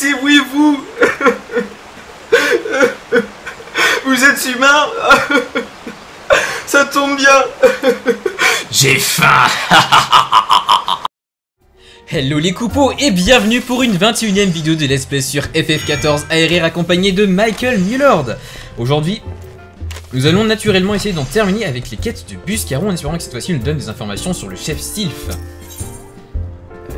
débrouillez-vous. Vous êtes humain. Ça tombe bien. J'ai faim. Hello les coupos et bienvenue pour une 21ème vidéo de Let's Play sur FF14 ARR accompagné de Michael Newlord. Aujourd'hui, nous allons naturellement essayer d'en terminer avec les quêtes de Buscaron en espérant que cette fois-ci nous donne des informations sur le chef Sylph.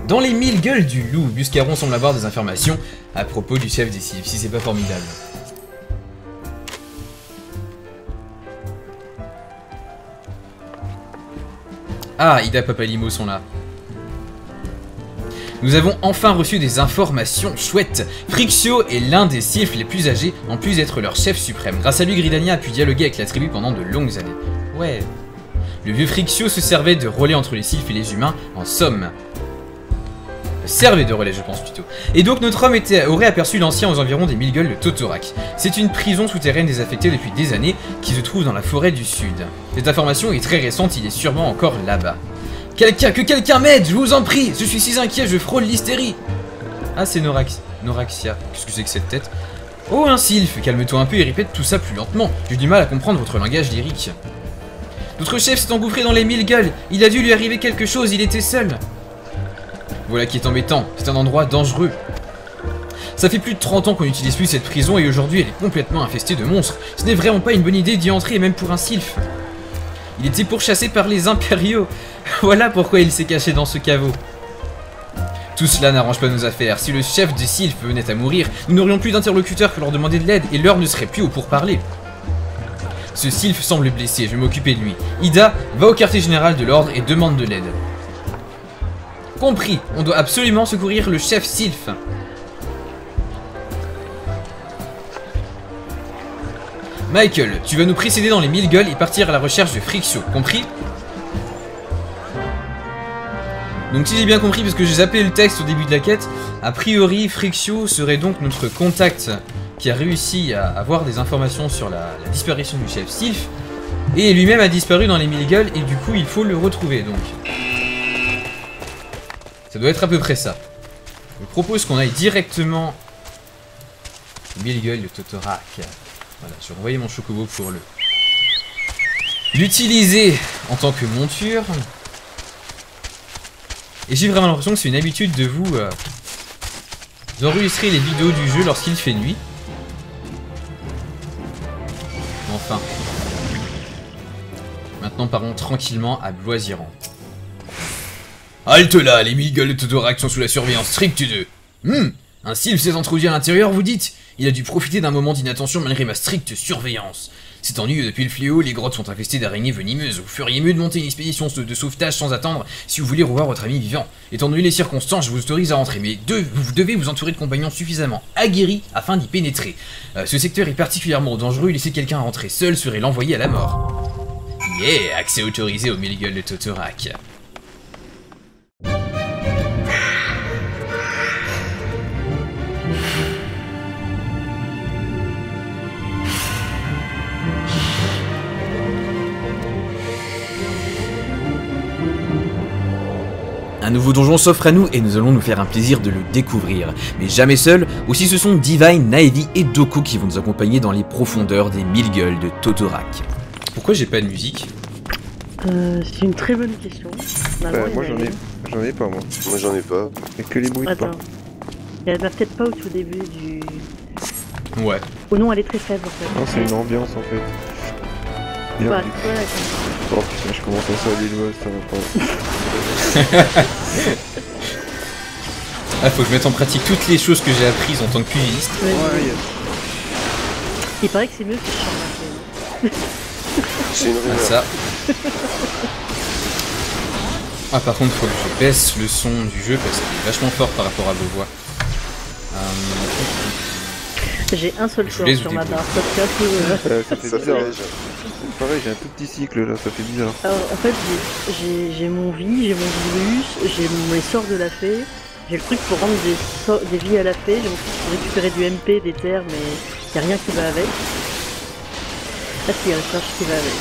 Dans les 1000 gueules du loup, Buscaron semble avoir des informations à propos du chef des Sylphes, si c'est pas formidable. Ah, Ida Papalimo sont là. Nous avons enfin reçu des informations chouettes. Frixio est l'un des Sylphes les plus âgés, en plus d'être leur chef suprême. Grâce à lui, Gridania a pu dialoguer avec la tribu pendant de longues années. Ouais. Le vieux Frixio se servait de relais entre les Sylphes et les humains, en somme. Servait de relais, je pense plutôt. Et donc notre homme aurait aperçu l'ancien aux environs des 1000 gueules de Totorak. C'est une prison souterraine désaffectée depuis des années, qui se trouve dans la forêt du sud. Cette information est très récente, il est sûrement encore là-bas. Que quelqu'un m'aide, je vous en prie. Je suis si inquiet, je frôle l'hystérie. Ah, c'est Noraxia. Qu'est-ce que c'est que cette tête? Oh, un sylphe, calme-toi un peu et répète tout ça plus lentement. J'ai du mal à comprendre votre langage lyrique. Notre chef s'est engouffré dans les 1000 gueules. Il a dû lui arriver quelque chose, il était seul. Voilà qui est embêtant, c'est un endroit dangereux. Ça fait plus de 30 ans qu'on n'utilise plus cette prison et aujourd'hui elle est complètement infestée de monstres. Ce n'est vraiment pas une bonne idée d'y entrer, même pour un sylphe. Il était pourchassé par les impériaux. Voilà pourquoi il s'est caché dans ce caveau. Tout cela n'arrange pas nos affaires. Si le chef des Sylphes venait à mourir, nous n'aurions plus d'interlocuteurs pour leur demander de l'aide et l'heure ne serait plus au pourparler. Ce Sylphe semble blessé, je vais m'occuper de lui. Ida, va au quartier général de l'ordre et demande de l'aide. Compris, on doit absolument secourir le chef Sylph. Michael, tu vas nous précéder dans les 1000 gueules et partir à la recherche de Frixio, compris? Donc si j'ai bien compris, parce que j'ai zappé le texte au début de la quête, a priori Frixio serait donc notre contact qui a réussi à avoir des informations sur la disparition du chef Sylph, et lui-même a disparu dans les 1000 gueules et du coup il faut le retrouver donc. Ça doit être à peu près ça. Je propose qu'on aille directement aux 1000 gueules de Totorak. Voilà, je vais renvoyer mon chocobo pour l'utiliser en tant que monture. Et j'ai vraiment l'impression que c'est une habitude de vous d'enregistrer les vidéos du jeu lorsqu'il fait nuit. Enfin. Maintenant partons tranquillement à Bloisiran. Halte là, les 1000 gueules de Totorak sont sous la surveillance stricte de... Un sylphe s'est introduit à l'intérieur, vous dites? Il a dû profiter d'un moment d'inattention malgré ma stricte surveillance. C'est ennuyeux depuis le fléau, les grottes sont infestées d'araignées venimeuses. Vous feriez mieux de monter une expédition de sauvetage sans attendre si vous voulez revoir votre ami vivant. Étant donné les circonstances, je vous autorise à entrer, mais vous devez vous entourer de compagnons suffisamment aguerris afin d'y pénétrer. Ce secteur est particulièrement dangereux, laisser quelqu'un rentrer seul serait l'envoyer à la mort. Yeah, accès autorisé aux 1000 gueules de Totorak. Un nouveau donjon s'offre à nous et nous allons nous faire un plaisir de le découvrir. Mais jamais seul, aussi ce sont Divine, Naevi et Doko qui vont nous accompagner dans les profondeurs des 1000 gueules de Totorak. Pourquoi j'ai pas de musique? C'est une très bonne question. Moi j'en ai pas moi. Moi j'en ai pas. Et que les bruits de pas. Attends. Elle va peut-être pas au tout début du... Ouais. Oh non, elle est très faible en fait. Non, c'est une ambiance en fait. Bah, Oh putain, je commence à saler le boss, ça va pas. Ah, faut que je mette en pratique toutes les choses que j'ai apprises en tant que cuisiniste. Ouais, Ouais, il paraît que c'est mieux que je chante. C'est une rumeur. Ça. Ah, par contre, faut que je baisse le son du jeu parce qu'il est vachement fort par rapport à vos voix. J'ai un seul choix sur ma barre podcast. ça fait Ça bizarre. fait déjà. Pareil, j'ai un tout petit cycle là, ça fait bizarre. Alors, en fait, j'ai mon vie, j'ai mon virus, j'ai mes sorts de la fée, j'ai le truc pour rendre des vies à la fée, j'ai mon truc pour récupérer du MP, des terres, mais y a rien qui va avec. Ah si, y a la charge qui va avec.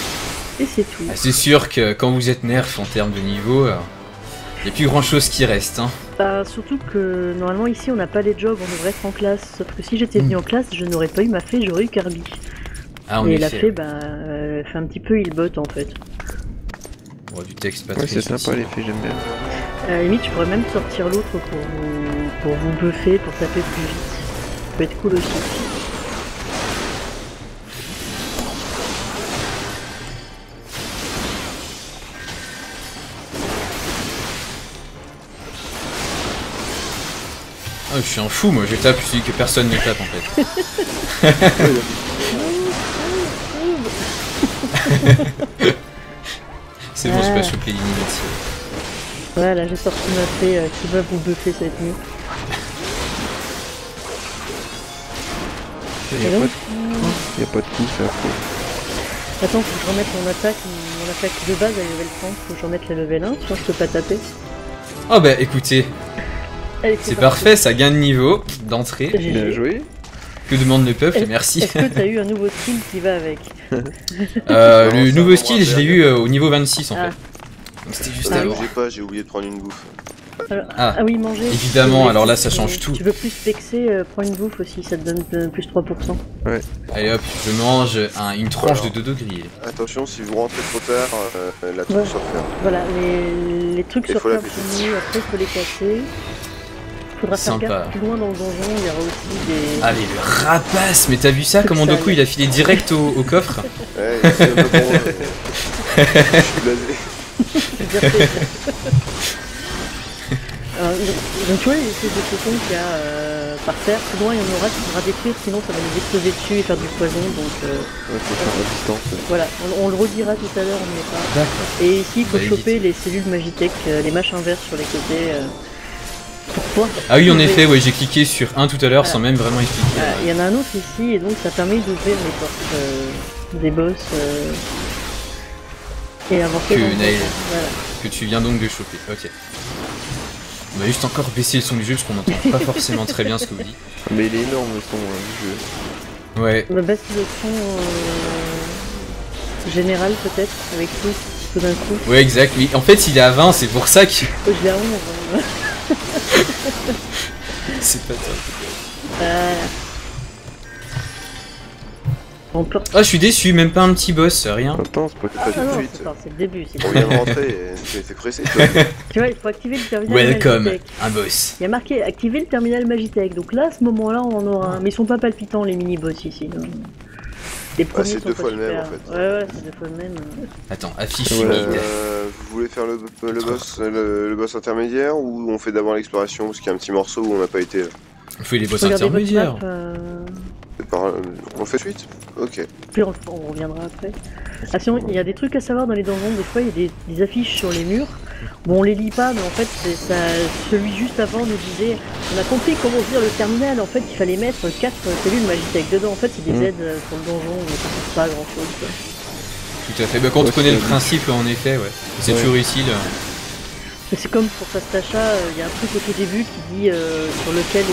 Et c'est tout. Ah, c'est sûr que quand vous êtes nerf en termes de niveau, y a plus grand chose qui reste. Hein. Bah, surtout que normalement ici on n'a pas les jobs, on devrait être en classe. Sauf que si j'étais venu en classe, je n'aurais pas eu ma fée, j'aurais eu Kirby. Ah, en Et effet. la fée, bah, fait un petit peu healbot en fait. Bon, du texte pas Ouais, très c'est sympa les filles, j'aime bien. À la limite, je pourrais même sortir l'autre pour vous buffer, pour taper plus vite. Ça peut être cool aussi. Ah, je suis un fou, moi je tape celui que personne ne tape en fait. C'est bon, c'est pas choper l'inimitié. Voilà, j'ai sorti ma fée qui va vous buffer cette nuit. Y'a pas de coup, c'est affreux. Attends, faut que je remette mon attaque de base à level 30, faut que je remette la level 1, sinon je peux pas taper. Oh bah écoutez, Allez, c'est parfait, ça gagne de niveau d'entrée. Bien joué. Que demande le peuple, merci. Est-ce que t'as eu un nouveau skill qui va avec? Le nouveau skill, je l'ai eu au niveau 26 en fait. Donc c'était juste Ne avant. bougez pas, j'ai oublié de prendre une bouffe. Alors, Ah, oui, manger. évidemment, Tu alors là, veux ça plus- change tout. Tu veux plus flexer, prends une bouffe aussi, ça te donne plus 3%. Allez hop, je mange une tranche de dodo grillé. Attention, si vous rentrez trop tard, la troupe Ouais. sort faire. Voilà, les trucs Il sur faut la terre péter. sont mis, après faut les casser. Faudra faire Sympa. gaffe, plus loin dans le donjon, il y aura aussi des... Allez, le rapace. Mais t'as vu ça, comment Doku il a filé direct au coffre? Ouais, c'est un peu pour moi. Je suis blasé. Bien fait. Donc tu vois les espèces de cotons qu'il y a par terre, plus loin il y en aura qui faudra détruire, sinon ça va nous exploser dessus et faire du poison, donc Ouais, faut faire la distance. voilà, on le redira tout à l'heure, on n'y est pas. D'accord. Et ici il faut Bah, choper évite. les cellules Magitech, les machins verts sur les côtés, pour pouvoir... Ah oui, en effet, ouais, j'ai cliqué sur un tout à l'heure sans même vraiment expliquer. Voilà, il y en a un autre ici, et donc ça permet d'ouvrir les portes des boss et avancer Que dans le Naël- donjon. Voilà. Que tu viens donc de choper. Ok. On va juste encore baisser le son du jeu parce qu'on n'entend pas forcément très bien ce que vous dites. Mais il est énorme le son du jeu. Ouais. On va baisser le son général peut-être, avec tout d'un coup. Ouais, exact. Oui. En fait, il est à 20, c'est pour ça que Oh, je l'ai à 11. c'est pas top. On peut... Ah, je suis déçu, même pas un petit boss, rien. Attends, c'est pas Pas Ah tout de non, suite. c'est le début. On vient de rentrer et c'est pressé. Toi. Tu vois, il faut activer le terminal Welcome, Magitech. un boss. Il y a marqué activer le terminal Magitech. Donc là, à ce moment-là, on en aura un. Mais ils sont pas palpitants les mini-boss ici. Non. Les premiers c'est sont deux pas fois le même, super. en fait. Ouais, c'est deux fois le même. Attends, affiche Ouais. guide. Vous voulez faire le boss intermédiaire ou on fait d'abord l'exploration parce qu'il y a un petit morceau où on n'a pas été. On fait les boss Regardez votre intermédiaires. map, On le fait suite. Ok. puis on reviendra après. Ah sinon, il y a des trucs à savoir dans les donjons. Des fois, il y a des affiches sur les murs. Bon, on les lit pas, mais en fait, celui juste avant nous disait on a compris comment ouvrir le terminal. En fait, il fallait mettre 4 cellules Magitech dedans. En fait, c'est des aides pour le donjon, mais ça sert pas à grand chose. Quoi. Tout à fait. Bah, quand on Ouais, connaît c'est le principe, en effet, ouais. C'est Ouais. toujours utile. Mais c'est comme pour Fastacha, il y a un truc au tout début qui dit sur lequel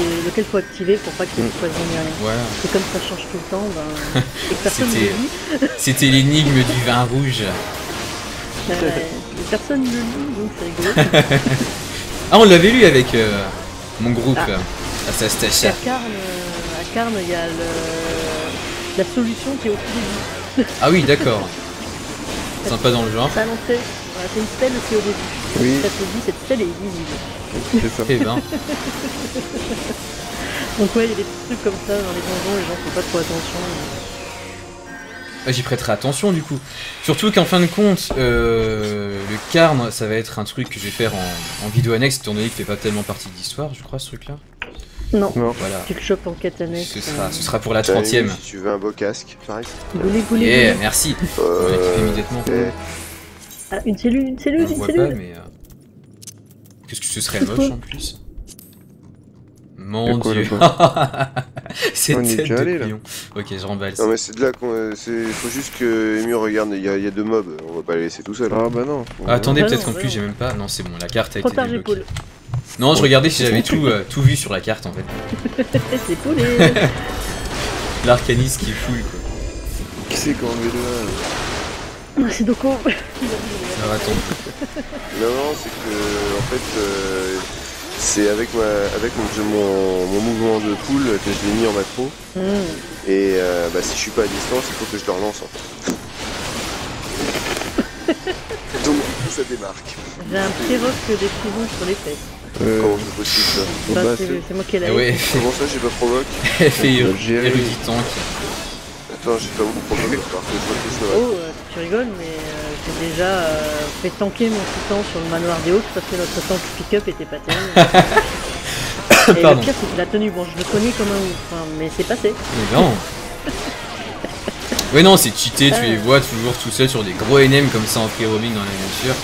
faut activer pour pas qu'il y ait de poison ni rien. Voilà. C'est comme ça change tout le temps, ben, et que personne ne le lit. C'était l'énigme du vin rouge. Personne ne le lit, donc c'est rigolo. Ah, on l'avait lu avec mon groupe, Ah. à Sastacha. À Karn, il y a la solution qui est au tout début. Ah oui, d'accord. Sympa dans le genre. C'est à l'entrée. Voilà, c'est une stèle qui est au début. Oui, Ça te dit, cette stèle est illisible. c'est ça. Eh ben, Donc ouais, il y a des petits trucs comme ça dans les donjons, les gens font pas trop attention. ah, j'y prêterai attention du coup. Surtout qu'en fin de compte, le Carn, ça va être un truc que je vais faire en vidéo annexe, étant donné qu'il fait pas tellement partie de l'histoire, je crois, ce truc-là. Non, Non. Voilà. tu le chopes en quête annexe. Ce sera pour la T'as 30ème. mis, si tu veux un beau casque, par exemple. Goulé, goulé, Yeah, goulé. merci. On va quitter immédiatement. Eh, Ah, une cellule, On le une voit pas, cellule. mais... Qu'est-ce que ce serait moche en plus. Mon De quoi, dieu. le C'est On y est tête déjà de allé, là. couillon. Ok, je remballe. Non mais c'est de là qu'on... faut juste que Emu regarde, il y a deux mobs, on va pas les laisser tout seul. Ah bah non. Ah, attendez, Ah peut-être non, qu'en bah plus non. j'ai même pas... Non, c'est bon, la carte a Trop été tard, débloquée. j'épaule. Non, je regardais si j'avais tout vu sur la carte en fait. C'est poulé. L'arcanis qui est full quoi. Qui c'est qui a enlevé de là C'est Doko. Alors attends. Non, c'est que, en fait, C'est avec mon mouvement de poule que je l'ai mis en macro. Et si je suis pas à distance, il faut que je le relance en fait. Donc du coup ça démarque. J'ai un préroc des prisons sur les fesses. Comment c'est possible ça? Bah, bah, c'est moi qui ai la Ouais, Comment ça j'ai pas provoque? elle fait gérer. érudit tank. Attends, j'ai pas beaucoup provoqué parce que je vois que c'est vrai. Oh, tu rigoles, mais j'ai déjà fait tanker mon titan sur le manoir des Hawks parce que notre tank pick-up était pas terrible. Et Pardon. le pire, c'est que la tenue, bon, je le connais comme un ouf, hein, mais c'est passé. Mais non. Ouais non, c'est cheaté, tu les vois toujours tout seul sur des gros NM comme ça en free roaming dans la nature.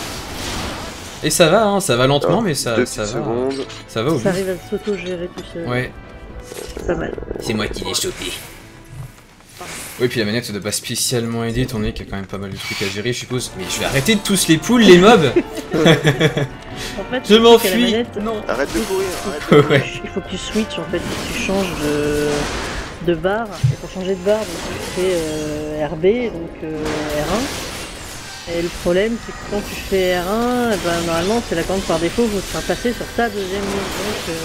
Et ça va, hein, ça va lentement, mais ça va. Secondes. Ça va au Ça bout. arrive à s'auto-gérer tout seul. Ouais. C'est pas mal. C'est moi qui l'ai chopé. Oui, puis la manette ça doit pas spécialement aider, étant donné qu'il y a quand même pas mal de trucs à gérer, je suppose. Mais je vais arrêter de tous les poules, les mobs. En fait, Je m'enfuis. c'est qu'à la manette, Non. Arrête de courir, Ouais. il faut que tu switches en fait, faut que tu changes de barre. Et pour changer de barre, donc tu fais RB, donc R1. Et le problème, c'est que quand tu fais R1, normalement c'est la commande par défaut, vous sera passer sur ta deuxième ligne. Donc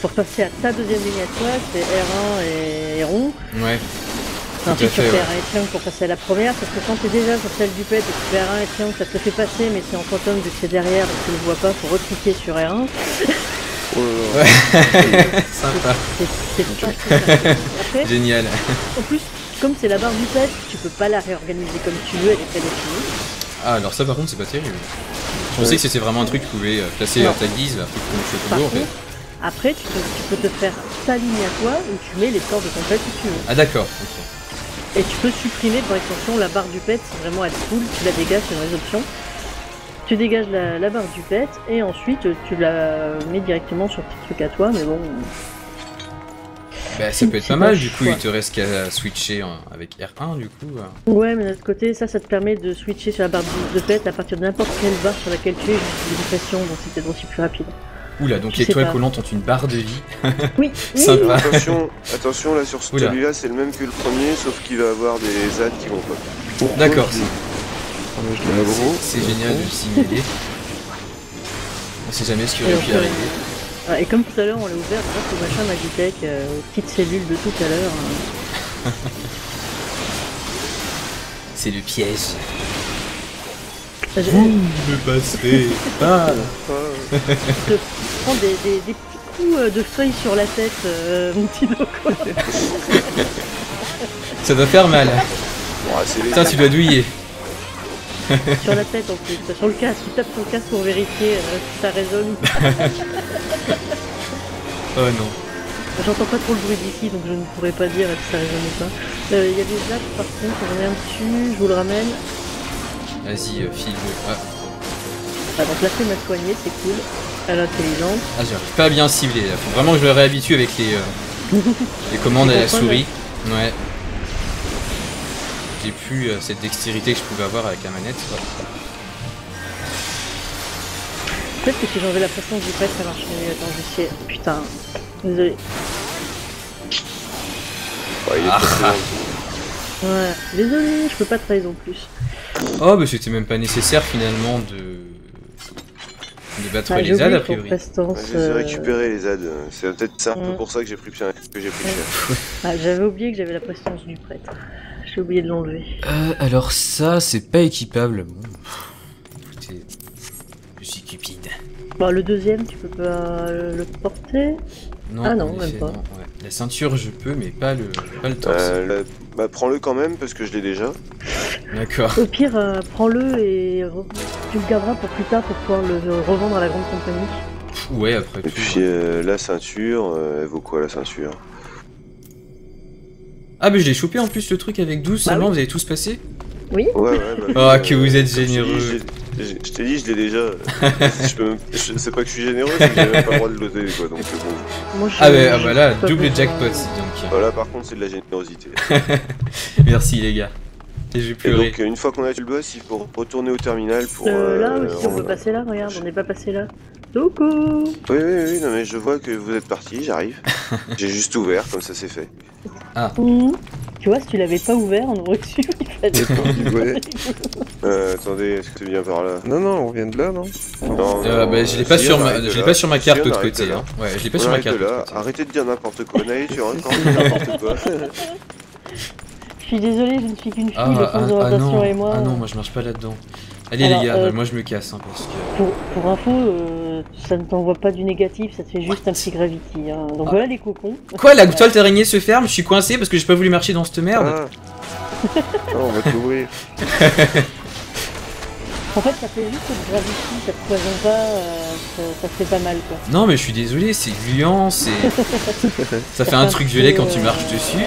pour passer à ta deuxième ligne à toi, c'est R1 et rond. Ouais. Ensuite, tu fait, fais ouais. R1 et triangle pour passer à la première, parce que quand t'es déjà sur celle du pet et que tu fais R1 et triangle, ça te le fait passer, mais c'est en fantôme vu que c'est derrière, donc tu le vois pas, faut recliquer sur R1. Sympa. C'est pas super. Après, Génial. en plus, comme c'est la barre du pet, tu peux pas la réorganiser comme tu veux, elle est prédéfinie. Ah, alors ça par contre, c'est pas terrible. Je pensais que c'était vraiment un truc que tu pouvais placer Non. à ta guise, un truc comme le Par chocobо en fait. contre, après, tu peux te faire ta ligne à toi, où tu mets les corps de ton pet où tu veux. Ah d'accord, ok. Et tu peux supprimer par extension la barre du pet si vraiment elle cool, tu la dégages, c'est une vraie option. Tu dégages la barre du pet et ensuite tu la mets directement sur tes trucs à toi, mais bon. Bah ça peut être C'est pas mal, pas du coup choix. il te reste qu'à switcher avec R1 du coup. Ouais, mais d'un autre côté, ça te permet de switcher sur la barre de pet à partir de n'importe quelle barre sur laquelle tu es, juste une pression, donc c'est peut-être aussi plus rapide. Oula, donc Je les sais toiles pas. collantes ont une barre de vie. Oui, Sympa. Attention là sur Oula. celui-là c'est le même que le premier sauf qu'il va avoir des ZAD qui vont pas. D'accord, Je l'ai aggro. c'est génial de le signaler. On sait jamais ce qui aurait pu arriver. Et comme tout à l'heure, on l'a ouvert grâce au machin Magitech, aux petites cellules de tout à l'heure. C'est le piège. Je me passerez pas. prends des petits coups de feuilles sur la tête, mon petit loco. Ça doit faire mal. Bon, c'est les Putain, tu dois douiller. Sur la tête en plus, sur le casque, tu tapes sur le casque pour vérifier si ça résonne. Oh non. J'entends pas trop le bruit d'ici, donc je ne pourrais pas dire si ça résonne ou pas. Il y a des lacs par contre, j'en ai un dessus, je vous le ramène. Vas-y, file-le. Ah, Ah, donc la fée m'a soigné, c'est cool. Elle est intelligente. ah j'arrive pas à bien cibler là. Faut vraiment que je me réhabitue avec les commandes à la souris. Ouais. J'ai plus cette dextérité que je pouvais avoir avec la manette. Oh. Peut-être que si j'enlevais la pression du pet, ça marcherait mieux. Attends, je vais essayer. Putain, désolé. Ouais, il est Ah. très long. Ouais, désolé, je peux pas trahison plus. Oh, bah c'était même pas nécessaire finalement de battre Ah, les ZAD a pour priori. prestance. Je les ai récupérés les ZAD. C'est peut-être ça un peu Mm. pour ça que j'ai pris cher. Ah, j'avais oublié que j'avais la prestance du prêtre. J'ai oublié de l'enlever. Alors ça, c'est pas équipable. Bon. Écoutez, je suis cupide. Bon, le deuxième, tu peux pas le porter. Non, Ah non, en même effet, pas. non, ouais. La ceinture, je peux, mais pas le torse. Bah prends-le quand même parce que je l'ai déjà. D'accord. Au pire, prends-le et tu le garderas pour plus tard pour pouvoir le revendre à la grande compagnie. Ouais, après Et tout. puis la ceinture, elle vaut quoi la ceinture? Ah, mais je l'ai chopé en plus le truc avec 12 Bah seulement, oui. vous avez tous passé? Oui. Ouais, Oh, que vous êtes je t'ai dit, généreux. Je t'ai dit, je l'ai déjà. C'est pas que je suis généreux, c'est que j'ai même pas le droit de l'oser quoi. Donc bon. Moi, Ah, bah là, j'ai pas double besoin. jackpot, donc. Voilà, par contre, c'est de la générosité. Merci les gars. Et je vais Et pleurer. donc, une fois qu'on a tué le boss, il faut retourner au terminal pour. Là aussi, on peut passer là, regarde, on n'est pas passé là. Coucou. Oui, non mais je vois que vous êtes parti, j'arrive. J'ai juste ouvert, comme ça c'est fait. Tu vois, si tu l'avais pas ouvert, on aurait su. Il fait. Ouais. Attendez, est-ce que tu viens par là? Non, non, on vient de là, non? Non, Bah, je l'ai pas sur ma carte de l'autre côté. Hein. Ouais, je l'ai pas sur ma carte. Arrêtez de dire n'importe quoi, Naï, tu racontes n'importe quoi. Je suis désolée, je ne suis qu'une fille, le fond de rotation et moi. Ah non, moi je marche pas là-dedans. Allez Alors, les gars, moi je me casse hein, parce que... Pour info, ça ne t'envoie pas du négatif, ça te fait juste un petit gravity. Hein. Donc voilà les cocons. Quoi, la toile d'araignée se ferme, je suis coincé parce que j'ai pas voulu marcher dans cette merde. Ah. Oh, on va te l'ouvrir. En fait, ça fait juste le gravity, ça te poison pas, ça fait pas mal quoi. Non mais je suis désolé, c'est gluant, c'est... ça fait un truc violet quand tu marches dessus.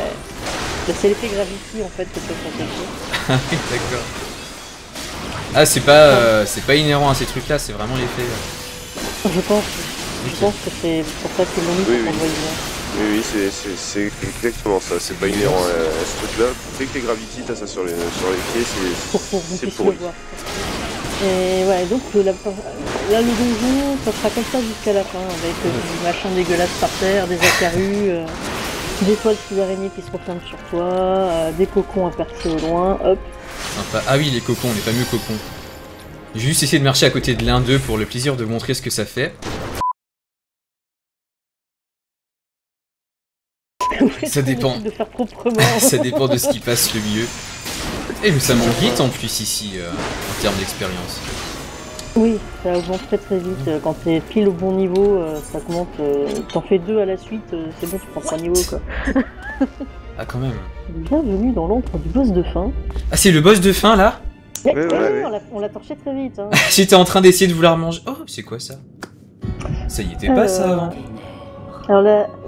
Bah, c'est l'effet gravity en fait que ça fait. D'accord. Ah c'est pas inhérent à ces trucs là, c'est vraiment l'effet... Je pense que c'est pour ça que l'on Oui, envoie oui, c'est exactement ça, c'est pas inhérent à ce truc là. Dès que les Gravity, t'as ça sur les pieds, c'est pour le voir. Et ouais, donc là le donjon, ça sera comme ça jusqu'à la fin, avec du machin dégueulasse par terre, des acarus, des toiles sous araignées qui se referment sur toi, des cocons à percer au loin, hop. Sympa. Ah oui, les cocons, les fameux cocons. J'ai juste essayé de marcher à côté de l'un d'eux pour le plaisir de montrer ce que ça fait. Ça dépend. De faire proprement. Ça dépend de ce qui passe le mieux. Et mais ça monte vite en plus ici, en termes d'expérience. Oui, ça augmente très très vite. Quand t'es pile au bon niveau, ça augmente. T'en fais 2 à la suite, c'est bon, tu prends 3 niveaux quoi. Ah quand même. Bienvenue dans l'ombre du boss de fin. Ah c'est le boss de fin là? Ouais, on l'a torché très vite. Hein. J'étais en train d'essayer de vouloir manger. Oh, c'est quoi ça? Ça y était pas ça avant. Alors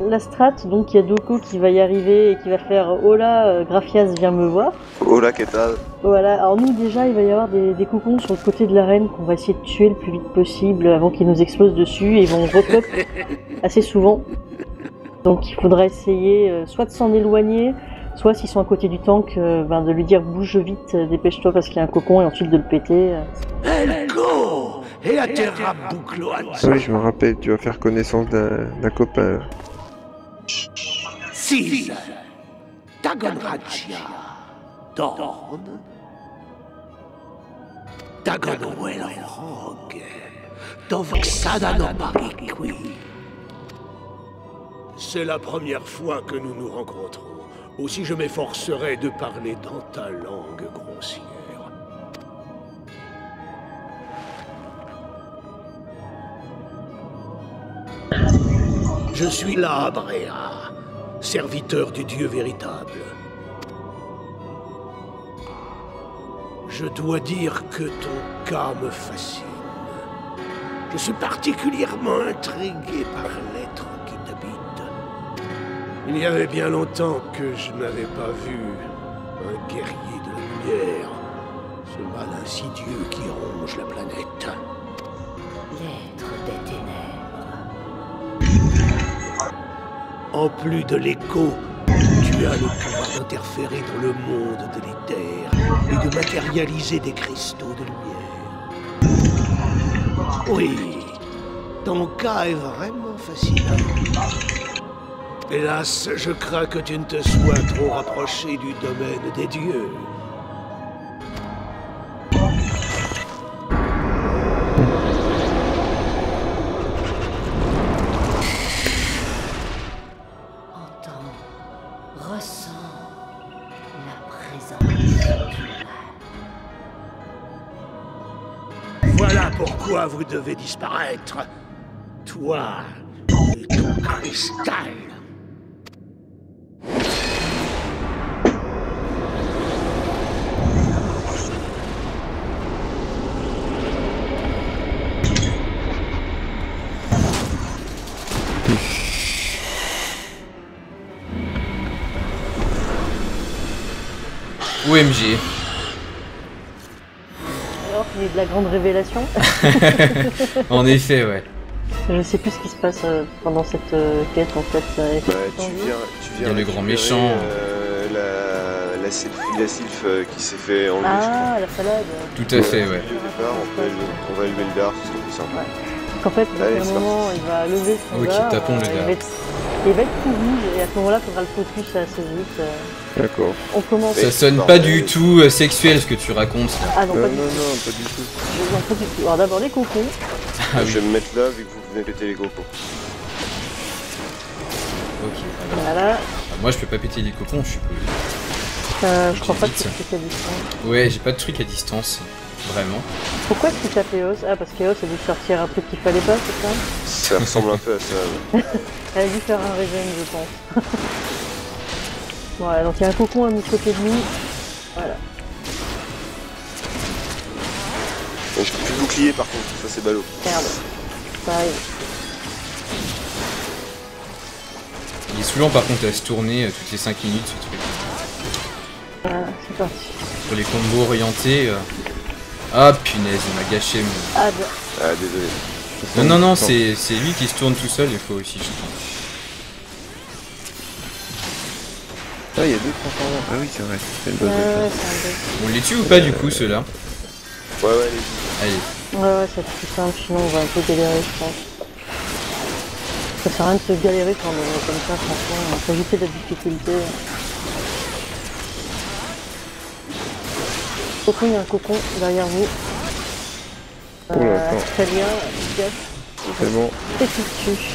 la strat, donc il y a Doko qui va y arriver et qui va faire Hola, Graphias viens me voir. Hola, qu'est-ce que Voilà, alors nous déjà il va y avoir des cocons sur le côté de l'arène qu'on va essayer de tuer le plus vite possible avant qu'ils nous explosent dessus et ils vont repop assez souvent. Donc il faudra essayer soit de s'en éloigner, soit s'ils sont à côté du tank, de lui dire bouge vite, dépêche-toi parce qu'il y a un cocon et ensuite de le péter. Oui, je me rappelle, tu vas faire connaissance d'un copain. Sis, Dagonrachia, Dorn, Dagonwelrog, Dovxadanobarikwi. C'est la première fois que nous nous rencontrons. Aussi je m'efforcerai de parler dans ta langue grossière. Je suis Labrea, serviteur du Dieu véritable. Je dois dire que ton cas me fascine. Je suis particulièrement intrigué par l'être qui t'habite. Il y avait bien longtemps que je n'avais pas vu un guerrier de la lumière, ce mal insidieux qui ronge la planète. L'être des ténèbres. En plus de l'écho, tu as le pouvoir d'interférer dans le monde délétère et de matérialiser des cristaux de lumière. Oui, ton cas est vraiment fascinant. Hélas, je crains que tu ne te sois trop rapproché du domaine des dieux. Voilà pourquoi vous devez disparaître. Toi et ton cristal. OMG. Alors, il y a eu de la grande révélation. En effet, ouais. Je sais plus ce qui se passe pendant cette quête en fait. Tu viens il y a le grand méchant. La sylphe qui s'est fait enlever. Ah, la salade. Tout à fait, ouais. On va élever le dard, c'est plus simple. Ouais. En fait, à un moment, il va lever son dard. Tapons le dard. il va être tout rouge et à ce moment-là, il faudra le focus assez vite. D'accord. On commence. Ça sonne pas du tout sexuel ce que tu racontes là. Ah non, Non, pas non, du tout. non, pas du tout. Non, pas du tout. Alors d'abord les cocons. Ah Je oui, vais me mettre là vu que vous venez péter les cocos. ok. Alors, Voilà. moi je peux pas péter les cocons, je suppose. Je crois pas que Vite. c'est spécialiste. Ouais, j'ai pas de truc à distance. Vraiment. Pourquoi est-ce que t'as fait Chaos? Ah, parce que Chaos a dû sortir un truc qu'il fallait pas, c'est ça? Ça ressemble un peu à ça. Ouais. Elle a dû faire un régime, je pense. Voilà, donc il y a un cocon à mi côté de nous. Voilà. Et je peux plus de bouclier par contre, ça c'est ballot. Merde. Ça arrive. Il est souvent par contre à se tourner toutes les 5 minutes ce truc. Voilà, c'est parti. Pour les combos orientés. Ah punaise, il m'a gâché mon. Ah, Ah désolé. Non, non, non, c'est lui qui se tourne tout seul, il faut aussi, je crois. Ah, il y a 2 transformants. Ah oui, c'est vrai. C'est une bonne ouais, chose. c'est un bug. On les tue ou pas du coup ceux-là? Ouais, ouais, allez-y. Allez. Ouais, c'est plus simple, sinon on va un peu galérer, je pense. Ça sert à rien de se galérer quand on est comme ça, franchement, faut éviter la difficulté. Cocon, il y a un cocon derrière vous. Oh là, attends. Australien, efficace. C'est bon. Et qui tue.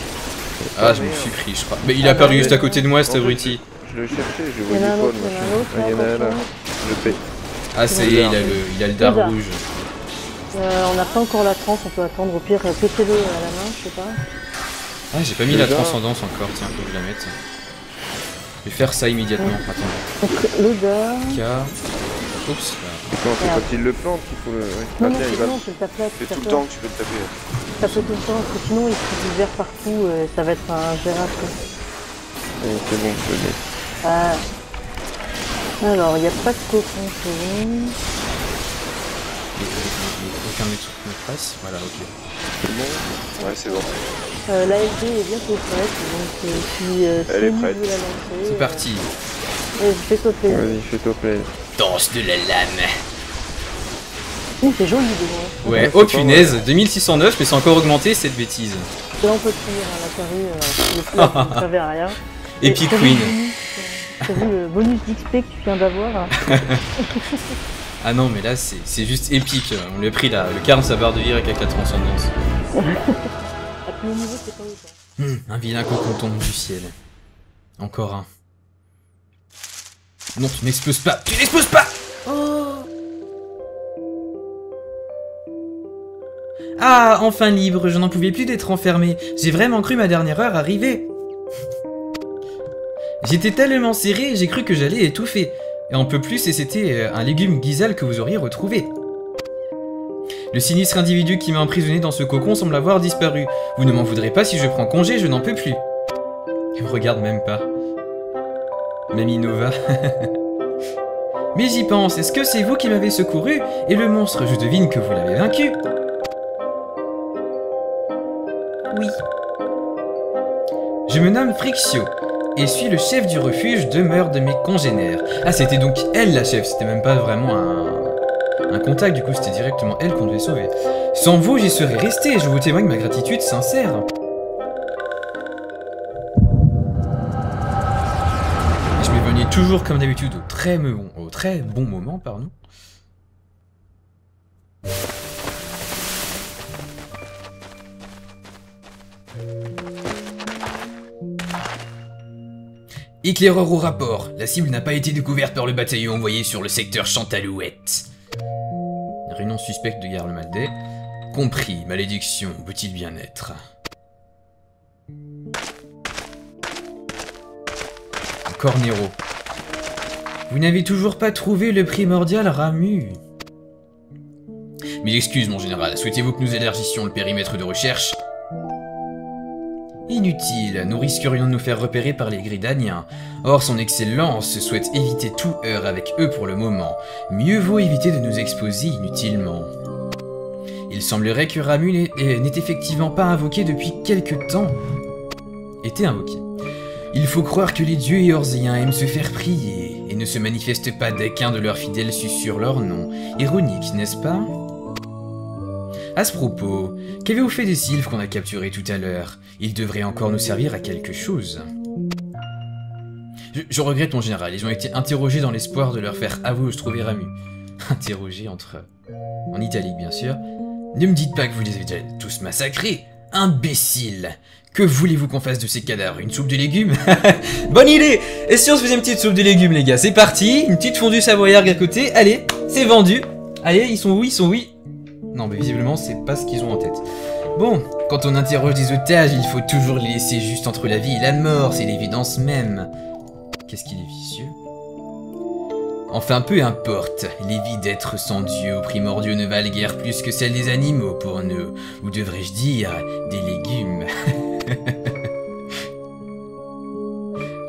Ah, je me suis pris, je crois. Mais il a apparu juste à côté de moi, cet abruti. Je le cherchais, je Il y en voyais a un pas autre, le il y en a un machin. autre, Ah, il y en a un là. attention. Je paie. Ah, ça y est, il a le dard rouge. On n'a pas encore la transe, on peut attendre, au pire, pétez-le à la main, je sais pas. Ah, j'ai pas mis la transcendance encore, tiens, faut que je la mette. Je vais faire ça immédiatement, attends. Donc, le dard... K. Oups, là. Attends, c'est quand il le plante qu'il faut le. Ouais. Non, Ah, non, tiens, il c'est va. bon, tu le tapes là, tu C'est tout tapes le là. temps que tu peux te taper. Ça peut tout le temps, parce que sinon il fout du verre partout, ça va être un gérable. Ouais, c'est bon, je l'ai. Ah. Alors, il n'y a pas de cocon, c'est bon. Aucun de mes trucs me passe. Voilà, ok. C'est bon. Ouais, c'est bon. L'AFD est bientôt prête, donc si Elle est Sony prête. veut la lancer... C'est parti. Fais sauter. Vas-y, fais-toi plaisir. Danse de la lame. C'est joli devant. Ouais, Ouais, oh c'est pas punaise, 2609, mais c'est encore augmenté cette bêtise. Là on peut tenir à la carré, le plus là, ça ne servait à rien. Epic T'as vu Queen. le bonus, T'as vu le bonus d'XP que tu viens d'avoir hein? Ah non, mais là c'est juste épique. On lui a pris le quart de sa barre de vie avec la transcendance. À plus haut niveau, c'est pas autant. Un vilain cocon tombe du ciel. Encore un. Non, tu n'exploses pas. Tu n'exploses pas. Ah, enfin libre, je n'en pouvais plus d'être enfermé. J'ai vraiment cru ma dernière heure arriver. J'étais tellement serré, j'ai cru que j'allais étouffer. Et on peut plus, et c'était un légume guisal que vous auriez retrouvé. Le sinistre individu qui m'a emprisonné dans ce cocon semble avoir disparu. Vous ne m'en voudrez pas si je prends congé, je n'en peux plus. Il me regarde même pas. Mamie Nova. Mais j'y pense, est-ce que c'est vous qui m'avez secouru? Et le monstre, je devine que vous l'avez vaincu. Oui. Je me nomme Frixio, et suis le chef du refuge demeure de mes congénères. Ah, c'était donc elle la chef, c'était même pas vraiment un contact, du coup c'était directement elle qu'on devait sauver. Sans vous, j'y serais resté, et je vous témoigne ma gratitude sincère. Je m'éloignais toujours comme d'habitude au très bon moment, pardon. Éclaireur au rapport. La cible n'a pas été découverte par le bataillon envoyé sur le secteur Chantalouette. Réunion suspecte de Garle Maldet. Compris, malédiction, peut-il bien être? Cornero. Vous n'avez toujours pas trouvé le primordial Ramu. Mille excuses, mon général. Souhaitez-vous que nous élargissions le périmètre de recherche? Inutile, nous risquerions de nous faire repérer par les Gridaniens. Or, son excellence souhaite éviter tout heurt avec eux pour le moment. Mieux vaut éviter de nous exposer inutilement. Il semblerait que Ramu n'est effectivement pas invoqué depuis quelque temps. Était invoqué. Il faut croire que les dieux éorziens aiment se faire prier, et ne se manifestent pas dès qu'un de leurs fidèles susurre leur nom. Ironique, n'est-ce pas? À ce propos, qu'avez-vous fait des sylphes qu'on a capturés tout à l'heure? Ils devraient encore nous servir à quelque chose. Je regrette mon général, ils ont été interrogés dans l'espoir de leur faire avouer où se trouvait Ramu. Interrogés en italique bien sûr. Ne me dites pas que vous les avez déjà tous massacrés. Imbécile! Que voulez-vous qu'on fasse de ces cadavres? Une soupe de légumes? Bonne idée! Et si on se faisait une petite soupe de légumes les gars? C'est parti! Une petite fondue savoyarde à côté, allez, c'est vendu! Allez, ils sont où? Ils sont où? Non mais visiblement c'est pas ce qu'ils ont en tête. Bon, quand on interroge des otages, il faut toujours les laisser juste entre la vie et la mort, c'est l'évidence même. Qu'est-ce qu'il est vicieux? Enfin, peu importe, les vies d'êtres sans Dieu ou primordiaux ne valent guère plus que celles des animaux pour nous, ou devrais-je dire, des légumes.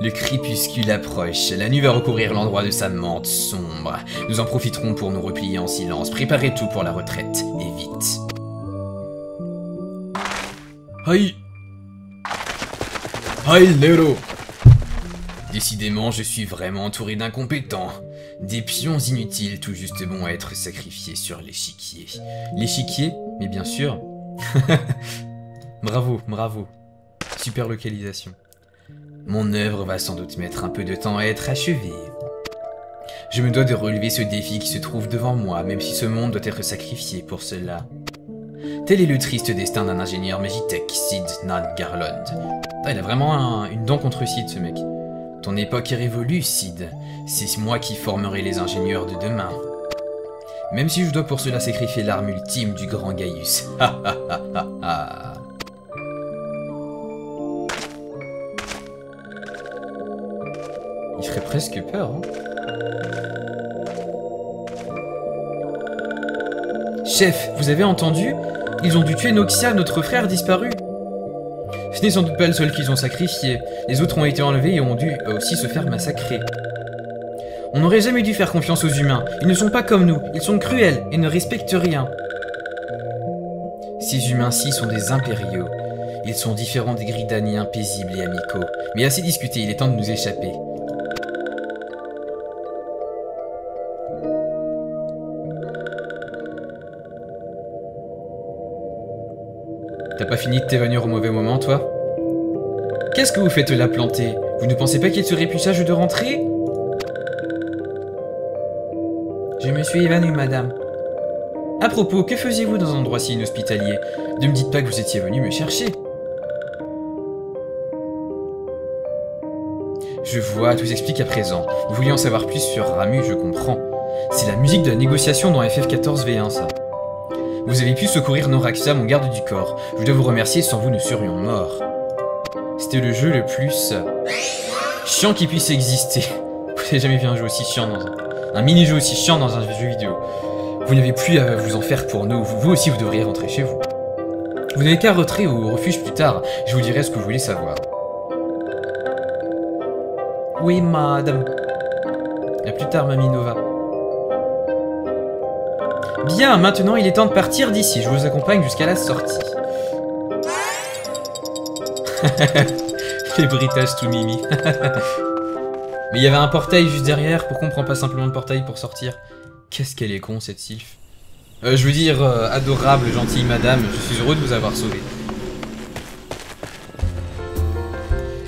Le crépuscule approche, la nuit va recouvrir l'endroit de sa mante sombre. Nous en profiterons pour nous replier en silence, préparez tout pour la retraite, et vite. Aïe! Aïe, Nero! Décidément, je suis vraiment entouré d'incompétents. Des pions inutiles, tout juste bons à être sacrifiés sur l'échiquier. L'échiquier? Mais bien sûr. Bravo, bravo. Super localisation. Mon œuvre va sans doute mettre un peu de temps à être achevée. Je me dois de relever ce défi qui se trouve devant moi, même si ce monde doit être sacrifié pour cela. Tel est le triste destin d'un ingénieur Magitech, Sid Nan Garland. Ah, il a vraiment une dent contre Sid, ce mec. Ton époque est révolue, Sid. C'est moi qui formerai les ingénieurs de demain. Même si je dois pour cela sacrifier l'arme ultime du grand Gaius. Ha ha ha ha ha. Il ferait presque peur, hein. Chef, vous avez entendu? Ils ont dû tuer Noxia, notre frère disparu. Ce n'est sans doute pas le seul qu'ils ont sacrifié. Les autres ont été enlevés et ont dû aussi se faire massacrer. On n'aurait jamais dû faire confiance aux humains. Ils ne sont pas comme nous. Ils sont cruels et ne respectent rien. Ces humains-ci sont des impériaux. Ils sont différents des Gridaniens paisibles et amicaux. Mais assez discuté, il est temps de nous échapper. T'as pas fini de t'évanouir au mauvais moment, toi? Qu'est-ce que vous faites là planter? Vous ne pensez pas qu'il serait plus sage de rentrer? Je me suis évanoui, madame. À propos, que faisiez-vous dans un endroit si inhospitalier? Ne me dites pas que vous étiez venu me chercher. Je vois, tout s'explique à présent. Vous vouliez en savoir plus sur Ramu, je comprends. C'est la musique de la négociation dans FF14 V1, ça. Vous avez pu secourir Noraxia, mon garde du corps. Je dois vous remercier, sans vous nous serions morts. C'était le jeu le plus chiant qui puisse exister. Vous n'avez jamais vu un jeu aussi chiant dans un mini-jeu aussi chiant dans un jeu vidéo. Vous n'avez plus à vous en faire pour nous. Vous aussi, vous devriez rentrer chez vous. Vous n'avez qu'à rentrer au refuge plus tard. Je vous dirai ce que vous voulez savoir. Oui, madame. À plus tard, Mamie Nova. Bien, maintenant il est temps de partir d'ici. Je vous accompagne jusqu'à la sortie. Les bruitages tout mimi. Mais il y avait un portail juste derrière. Pourquoi on prend pas simplement le portail pour sortir? Qu'est-ce qu'elle est con cette sylphe. Je veux dire, adorable, gentille madame. Je suis heureux de vous avoir sauvé.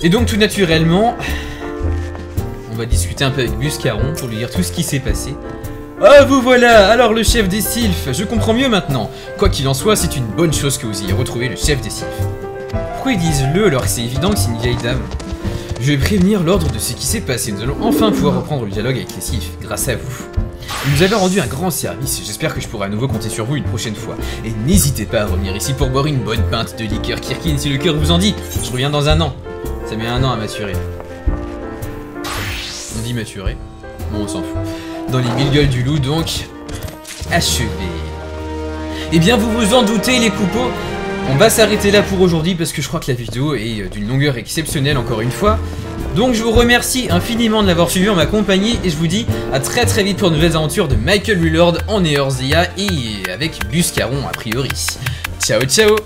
Et donc tout naturellement, on va discuter un peu avec Buscaron pour lui dire tout ce qui s'est passé. Ah, vous voilà! Alors le chef des sylphes, je comprends mieux maintenant. Quoi qu'il en soit, c'est une bonne chose que vous ayez retrouvé le chef des sylphes. Pourquoi ils disent le alors que c'est évident que c'est une vieille dame? Je vais prévenir l'ordre de ce qui s'est passé. Nous allons enfin pouvoir reprendre le dialogue avec les sylphes, grâce à vous. Vous nous avez rendu un grand service, j'espère que je pourrai à nouveau compter sur vous une prochaine fois. Et n'hésitez pas à revenir ici pour boire une bonne pinte de liqueur Kirkin si le cœur vous en dit. Je reviens dans un an. Ça met un an à maturer. On dit maturer? Bon, on s'en fout. Dans les mille gueules du loup, donc, achevé. Eh bien, vous vous en doutez, les coupeaux, on va s'arrêter là pour aujourd'hui parce que je crois que la vidéo est d'une longueur exceptionnelle, encore une fois. Donc, je vous remercie infiniment de l'avoir suivi en ma compagnie et je vous dis à très très vite pour de nouvelles aventures de Michael Willard en Eorzea et avec Buscaron, a priori. Ciao, ciao!